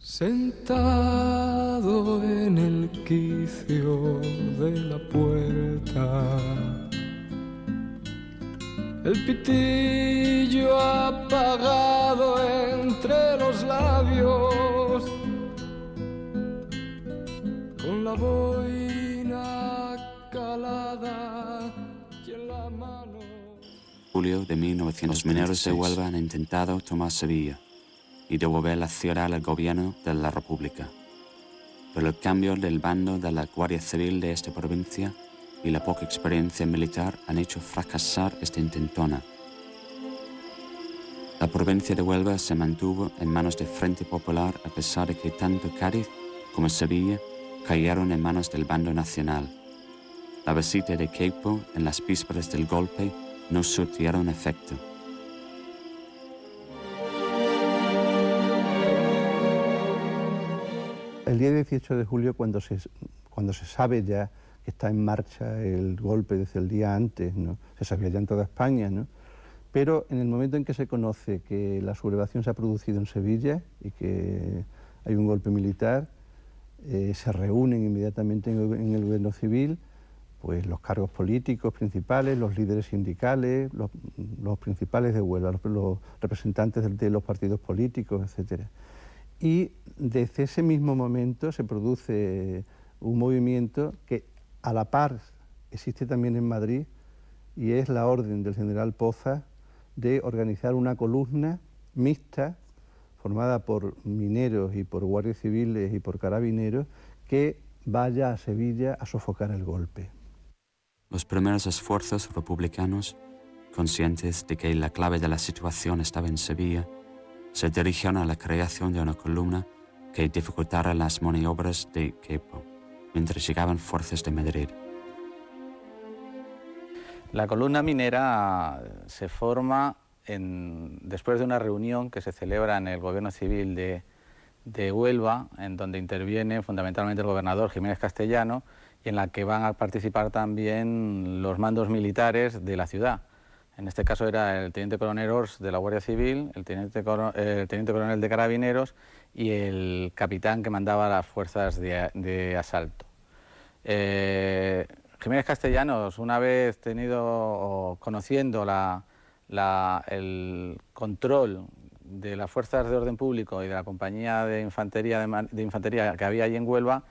Sentado en el quicio de la puerta, el pitillo apagado entre los labios, con la boina calada y en la mano. Julio de 1900, los mineros de Huelva han intentado tomar Sevilla y devolver la ciudad al gobierno de la República. Pero el cambio del bando de la Guardia Civil de esta provincia y la poca experiencia militar han hecho fracasar esta intentona. La provincia de Huelva se mantuvo en manos del Frente Popular a pesar de que tanto Cádiz como Sevilla cayeron en manos del bando nacional. La visita de Queipo en las vísperas del golpe no surtieron efecto. El día 18 de julio, cuando se sabe ya que está en marcha el golpe desde el día antes, ¿no? Se sabía ya en toda España, ¿no? Pero en el momento en que se conoce que la sublevación se ha producido en Sevilla y que hay un golpe militar, se reúnen inmediatamente en el gobierno civil pues los cargos políticos principales, los líderes sindicales, los principales de Huelva, los representantes de los partidos políticos, etcétera. Y desde ese mismo momento se produce un movimiento que a la par existe también en Madrid, y es la orden del general Poza de organizar una columna mixta formada por mineros y por guardias civiles y por carabineros que vaya a Sevilla a sofocar el golpe. Los primeros esfuerzos republicanos, conscientes de que la clave de la situación estaba en Sevilla, se dirigieron a la creación de una columna que dificultara las maniobras de Queipo, mientras llegaban fuerzas de Madrid. La columna minera se forma después de una reunión que se celebra en el Gobierno Civil de Huelva, en donde interviene fundamentalmente el gobernador Jiménez Castellano, y en la que van a participar también los mandos militares de la ciudad. En este caso era el teniente coronel Ors de la Guardia Civil, el teniente coronel de Carabineros y el capitán que mandaba las fuerzas de asalto. Jiménez Castellanos, una vez conociendo el control de las fuerzas de orden público y de la compañía de infantería que había allí en Huelva,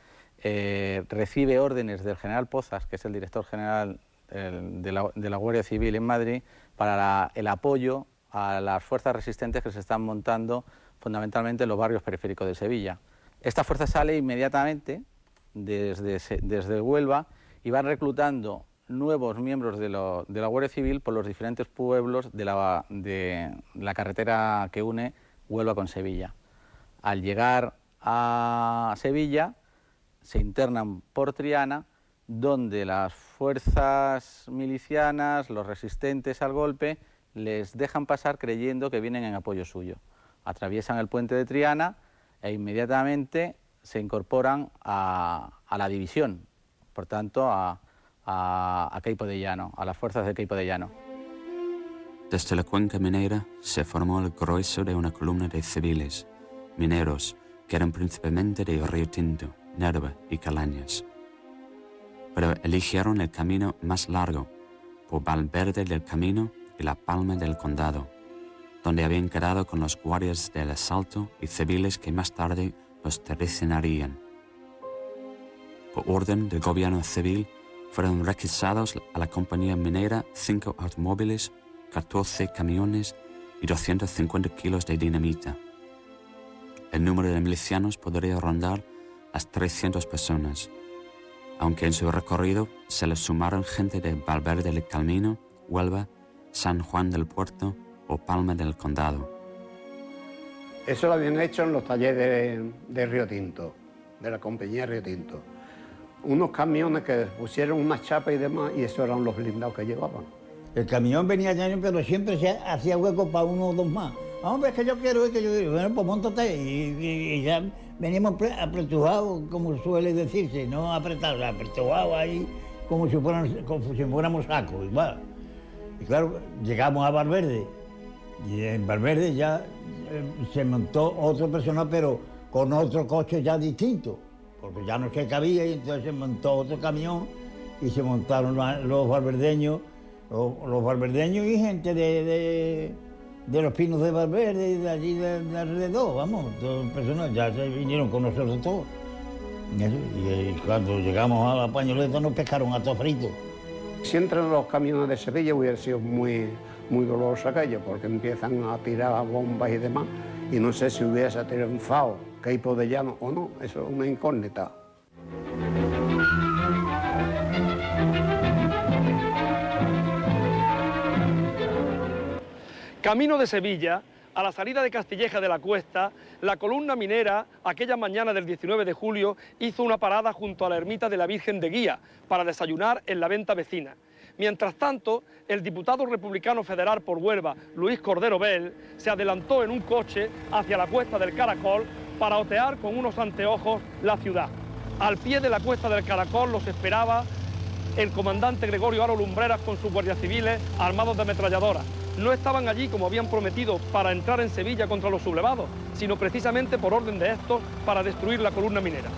recibe órdenes del general Pozas, que es el director general de la Guardia Civil en Madrid, para el apoyo a las fuerzas resistentes que se están montando fundamentalmente en los barrios periféricos de Sevilla. Esta fuerza sale inmediatamente desde Huelva y van reclutando nuevos miembros de la Guardia Civil por los diferentes pueblos de la carretera que une Huelva con Sevilla. Al llegar a Sevilla, se internan por Triana, donde las fuerzas milicianas, los resistentes al golpe, les dejan pasar creyendo que vienen en apoyo suyo. Atraviesan el puente de Triana e inmediatamente se incorporan a la división, por tanto a Queipo de Llano, a las fuerzas de Queipo de Llano. Desde la cuenca minera se formó el grueso de una columna de civiles, mineros, que eran principalmente de Río Tinto, Nerva y Calañas. Pero eligieron el camino más largo, por Valverde del Camino y La Palma del Condado, donde habían quedado con los guardias del asalto y civiles que más tarde los traicionarían. Por orden del gobierno civil, fueron requisados a la compañía minera 5 automóviles, 14 camiones y 250 kilos de dinamita. El número de milicianos podría rondar las 300 personas, aunque en su recorrido se les sumaron gente de Valverde del Camino, Huelva, San Juan del Puerto o Palma del Condado. Eso lo habían hecho en los talleres de Río Tinto, de la compañía Río Tinto. Unos camiones que pusieron unas chapas y demás, y esos eran los blindados que llevaban. El camión venía lleno, pero siempre se hacía hueco para uno o dos más. Hombre, es que yo quiero, bueno, pues móntate. Y ya veníamos apretujados, como suele decirse, no apretados, apretujados ahí, como si fuéramos sacos, igual. Y claro, llegamos a Valverde, y en Valverde ya se montó otro personal, pero con otro coche ya distinto, porque ya no se cabía y entonces se montó otro camión y se montaron los valverdeños, los valverdeños y gente de los Pinos de Valverde y de allí de alrededor, vamos, todas personas ya se vinieron con nosotros todos. Y cuando llegamos a la Pañoleta nos pescaron a todos fritos. Si entran los camiones de Sevilla hubiera sido muy doloroso aquello, porque empiezan a tirar bombas y demás, y no sé si hubiese triunfado Queipo de Llano o no, eso es una incógnita. Camino de Sevilla, a la salida de Castilleja de la Cuesta, la columna minera, aquella mañana del 19 de julio, hizo una parada junto a la ermita de la Virgen de Guía para desayunar en la venta vecina. Mientras tanto, el diputado republicano federal por Huelva, Luis Cordero Bell, se adelantó en un coche hacia la Cuesta del Caracol para otear con unos anteojos la ciudad. Al pie de la Cuesta del Caracol los esperaba el comandante Gregorio Haro Lumbreras con sus guardias civiles armados de ametralladoras. No estaban allí como habían prometido para entrar en Sevilla contra los sublevados, sino precisamente por orden de estos para destruir la columna minera.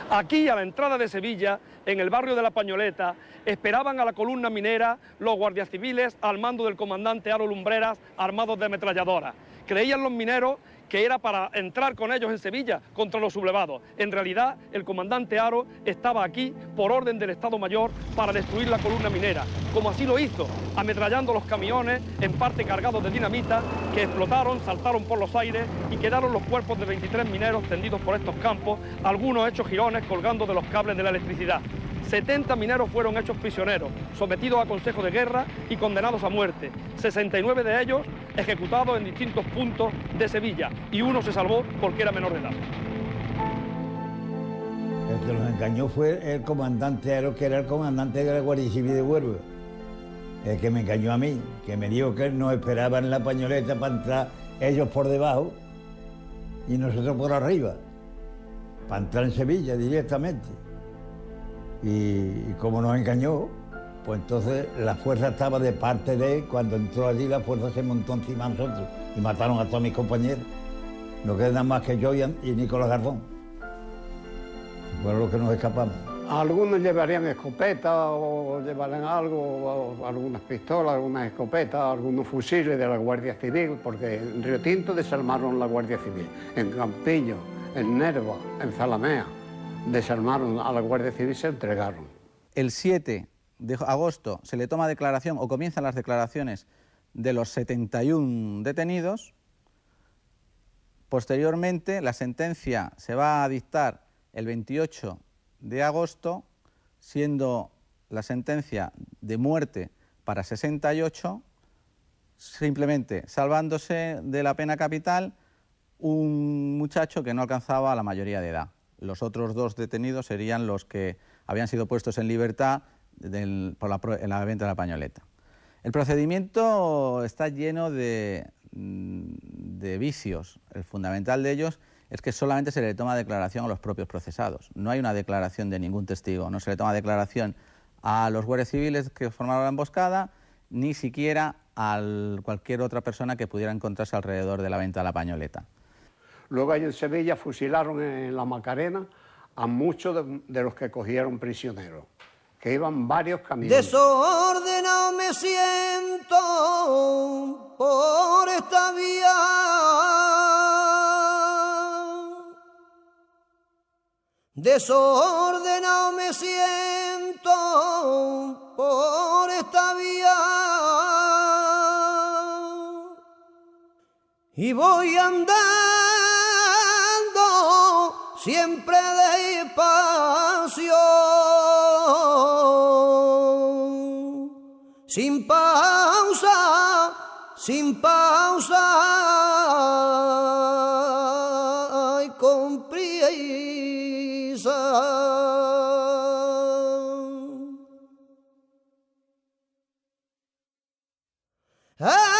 Aquí, a la entrada de Sevilla, en el barrio de La Pañoleta, esperaban a la columna minera los guardias civiles al mando del comandante Haro Lumbreras armados de ametralladoras. Creían los mineros que era para entrar con ellos en Sevilla contra los sublevados. En realidad, el comandante Haro estaba aquí por orden del Estado Mayor para destruir la columna minera, como así lo hizo, ametrallando los camiones, en parte cargados de dinamita, que explotaron, saltaron por los aires y quedaron los cuerpos de 23 mineros tendidos por estos campos, algunos hechos jirones colgando de los cables de la electricidad. 70 mineros fueron hechos prisioneros, sometidos a consejo de guerra y condenados a muerte. 69 de ellos ejecutados en distintos puntos de Sevilla y uno se salvó porque era menor de edad. El que nos engañó fue el comandante Haro, que era el comandante de la Guardia Civil de Huelva. El que me engañó a mí, que me dijo que nos esperaban en la Pañoleta para entrar ellos por debajo y nosotros por arriba, para entrar en Sevilla directamente. Y como nos engañó, pues entonces la fuerza estaba de parte de él. Cuando entró allí la fuerza se montó encima de nosotros y mataron a todos mis compañeros. No quedan más que yo y Nicolás Garzón. Fueron los que nos escapamos. Algunos llevarían escopetas o llevarían algo, o algunas pistolas, algunas escopetas, algunos fusiles de la Guardia Civil, porque en Río Tinto desarmaron la Guardia Civil, en Campillo, en Nerva, en Zalamea. Desarmaron a la Guardia Civil y se entregaron. El 7 de agosto se le toma declaración o comienzan las declaraciones de los 71 detenidos. Posteriormente la sentencia se va a dictar el 28 de agosto, siendo la sentencia de muerte para 68, simplemente salvándose de la pena capital un muchacho que no alcanzaba la mayoría de edad. Los otros dos detenidos serían los que habían sido puestos en libertad en la venta de la Pañoleta. El procedimiento está lleno de vicios. El fundamental de ellos es que solamente se le toma declaración a los propios procesados. No hay una declaración de ningún testigo, no se le toma declaración a los guardias civiles que formaron la emboscada, ni siquiera a cualquier otra persona que pudiera encontrarse alrededor de la venta de la Pañoleta. Luego allí en Sevilla fusilaron en la Macarena a muchos de los que cogieron prisioneros, que iban varios camiones. Desordenado me siento por esta vía, desordenado me siento por esta vía, y voy andando siempre despacio, sin pausa, y con prisa. ¡Ah!